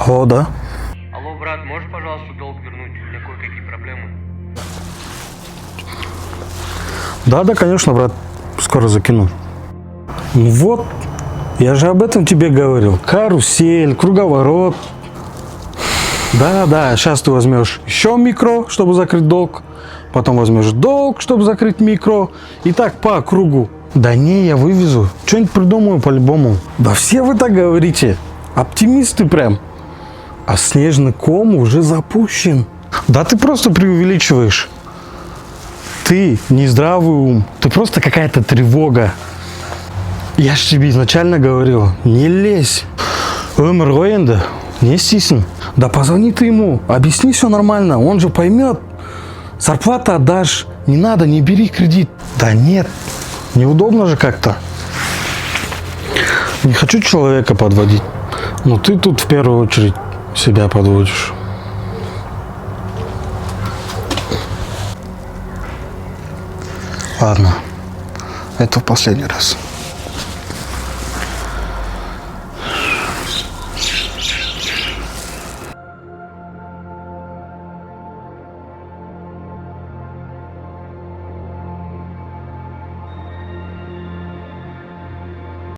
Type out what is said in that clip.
Алло, да? Алло, брат, можешь, пожалуйста, долг вернуть? У меня кое-какие проблемы. Да, конечно, брат. Скоро закину. Ну вот, я же об этом тебе говорил. Карусель, круговорот. Да, сейчас ты возьмешь еще микро, чтобы закрыть долг. Потом возьмешь долг, чтобы закрыть микро. И так по кругу. Да не, я вывезу. Что-нибудь придумаю по-любому. Да все вы так говорите. Оптимисты прям. А снежный ком уже запущен. Да ты просто преувеличиваешь. Ты не здравый ум. Ты просто какая-то тревога. Я ж тебе изначально говорил, не лезь. Өмір ғой енді, не істейсің? Да позвони ты ему, объясни все нормально, он же поймет. Зарплату отдашь, не надо, не бери кредит. Да нет, неудобно же как-то. Не хочу человека подводить, но ты тут в первую очередь себя подводишь. Ладно, это в последний раз.